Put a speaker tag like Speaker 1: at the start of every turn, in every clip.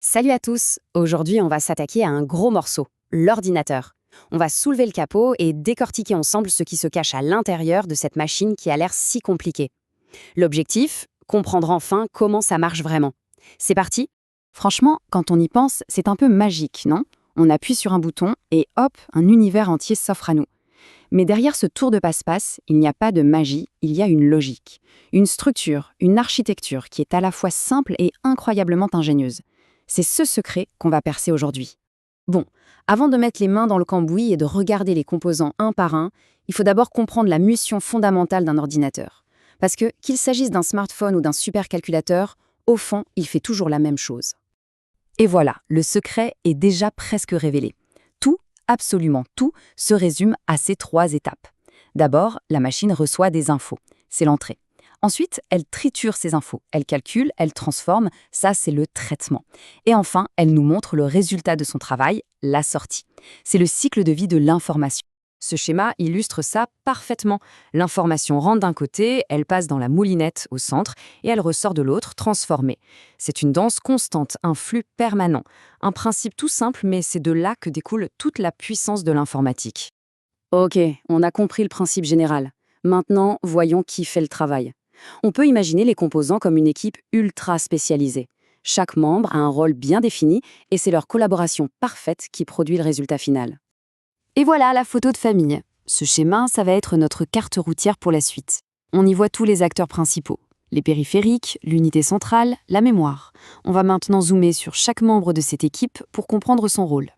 Speaker 1: Salut à tous. Aujourd'hui, on va s'attaquer à un gros morceau, l'ordinateur. On va soulever le capot et décortiquer ensemble ce qui se cache à l'intérieur de cette machine qui a l'air si compliquée. L'objectif, comprendre enfin comment ça marche vraiment. C'est parti? Franchement, quand on y pense, c'est un peu magique, non? On appuie sur un bouton et hop, un univers entier s'offre à nous. Mais derrière ce tour de passe-passe, il n'y a pas de magie, il y a une logique, une structure, une architecture qui est à la fois simple et incroyablement ingénieuse. C'est ce secret qu'on va percer aujourd'hui. Bon, avant de mettre les mains dans le cambouis et de regarder les composants un par un, il faut d'abord comprendre la mission fondamentale d'un ordinateur. Parce que, qu'il s'agisse d'un smartphone ou d'un supercalculateur, au fond, il fait toujours la même chose. Et voilà, le secret est déjà presque révélé. Tout, absolument tout, se résume à ces 3 étapes. D'abord, la machine reçoit des infos. C'est l'entrée. Ensuite, elle triture ces infos. Elle calcule, elle transforme. Ça, c'est le traitement. Et enfin, elle nous montre le résultat de son travail, la sortie. C'est le cycle de vie de l'information. Ce schéma illustre ça parfaitement. L'information rentre d'un côté, elle passe dans la moulinette au centre et elle ressort de l'autre transformée. C'est une danse constante, un flux permanent. Un principe tout simple, mais c'est de là que découle toute la puissance de l'informatique. Ok, on a compris le principe général. Maintenant, voyons qui fait le travail. On peut imaginer les composants comme une équipe ultra spécialisée. Chaque membre a un rôle bien défini et c'est leur collaboration parfaite qui produit le résultat final. Et voilà la photo de famille. Ce schéma, ça va être notre carte routière pour la suite. On y voit tous les acteurs principaux. Les périphériques, l'unité centrale, la mémoire. On va maintenant zoomer sur chaque membre de cette équipe pour comprendre son rôle.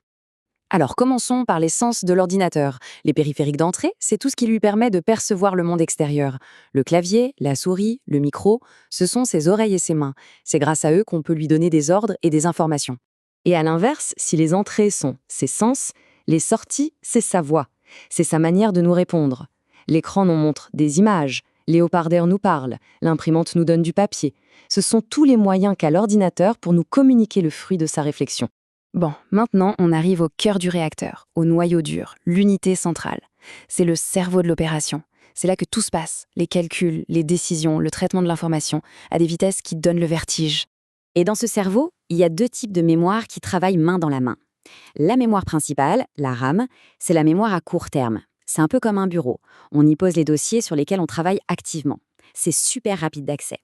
Speaker 1: Alors commençons par l'essence de l'ordinateur. Les périphériques d'entrée, c'est tout ce qui lui permet de percevoir le monde extérieur. Le clavier, la souris, le micro, ce sont ses oreilles et ses mains. C'est grâce à eux qu'on peut lui donner des ordres et des informations. Et à l'inverse, si les entrées sont ses sens, les sorties, c'est sa voix. C'est sa manière de nous répondre. L'écran nous montre des images, les haut-parleurs nous parlent, l'imprimante nous donne du papier. Ce sont tous les moyens qu'a l'ordinateur pour nous communiquer le fruit de sa réflexion. Bon, maintenant, on arrive au cœur du réacteur, au noyau dur, l'unité centrale. C'est le cerveau de l'opération. C'est là que tout se passe, les calculs, les décisions, le traitement de l'information, à des vitesses qui donnent le vertige. Et dans ce cerveau, il y a 2 types de mémoire qui travaillent main dans la main. La mémoire principale, la RAM, c'est la mémoire à court terme. C'est un peu comme un bureau. On y pose les dossiers sur lesquels on travaille activement. C'est super rapide d'accès.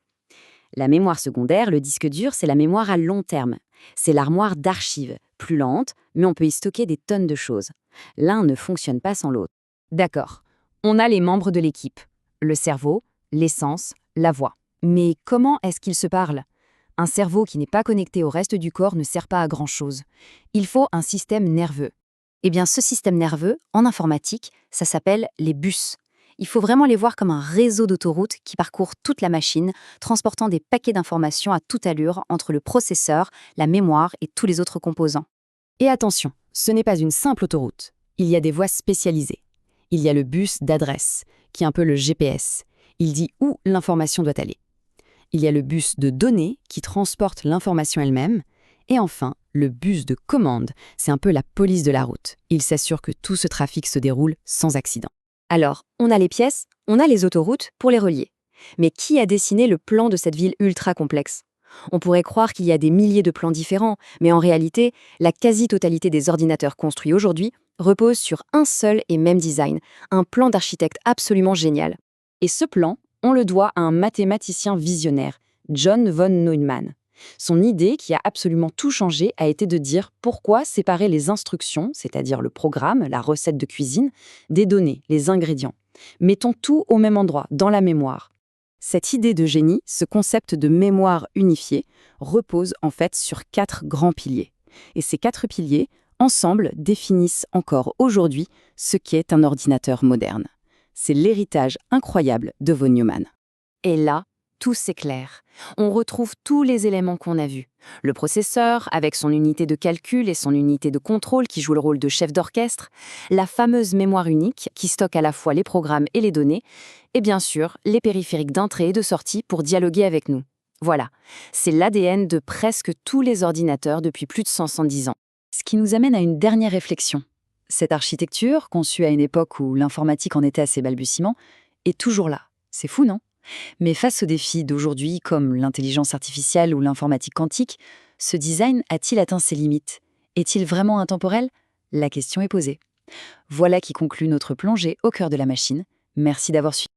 Speaker 1: La mémoire secondaire, le disque dur, c'est la mémoire à long terme. C'est l'armoire d'archives, plus lente, mais on peut y stocker des tonnes de choses. L'un ne fonctionne pas sans l'autre. D'accord, on a les membres de l'équipe. Le cerveau, l'essence, la voix. Mais comment est-ce qu'ils se parlent? Un cerveau qui n'est pas connecté au reste du corps ne sert pas à grand-chose. Il faut un système nerveux. Eh bien, ce système nerveux, en informatique, ça s'appelle les bus. Il faut vraiment les voir comme un réseau d'autoroutes qui parcourt toute la machine, transportant des paquets d'informations à toute allure entre le processeur, la mémoire et tous les autres composants. Et attention, ce n'est pas une simple autoroute. Il y a des voies spécialisées. Il y a le bus d'adresse, qui est un peu le GPS. Il dit où l'information doit aller. Il y a le bus de données, qui transporte l'information elle-même. Et enfin, le bus de commande, c'est un peu la police de la route. Il s'assure que tout ce trafic se déroule sans accident. Alors, on a les pièces, on a les autoroutes pour les relier. Mais qui a dessiné le plan de cette ville ultra complexe? On pourrait croire qu'il y a des milliers de plans différents, mais en réalité, la quasi-totalité des ordinateurs construits aujourd'hui repose sur un seul et même design, un plan d'architecte absolument génial. Et ce plan, on le doit à un mathématicien visionnaire, John von Neumann. Son idée, qui a absolument tout changé, a été de dire pourquoi séparer les instructions, c'est-à-dire le programme, la recette de cuisine, des données, les ingrédients. Mettons tout au même endroit, dans la mémoire. Cette idée de génie, ce concept de mémoire unifiée, repose en fait sur 4 grands piliers. Et ces 4 piliers, ensemble, définissent encore aujourd'hui ce qu'est un ordinateur moderne. C'est l'héritage incroyable de von Neumann. Et là, tout s'éclaire. On retrouve tous les éléments qu'on a vus. Le processeur, avec son unité de calcul et son unité de contrôle qui joue le rôle de chef d'orchestre, la fameuse mémoire unique qui stocke à la fois les programmes et les données, et bien sûr, les périphériques d'entrée et de sortie pour dialoguer avec nous. Voilà, c'est l'ADN de presque tous les ordinateurs depuis plus de 110 ans. Ce qui nous amène à une dernière réflexion. Cette architecture, conçue à une époque où l'informatique en était à ses balbutiements, est toujours là. C'est fou, non? Mais face aux défis d'aujourd'hui, comme l'intelligence artificielle ou l'informatique quantique,
Speaker 2: Ce design a-t-il atteint ses limites? Est-il vraiment intemporel? La question est posée. Voilà qui conclut notre plongée au cœur de la machine. Merci d'avoir suivi.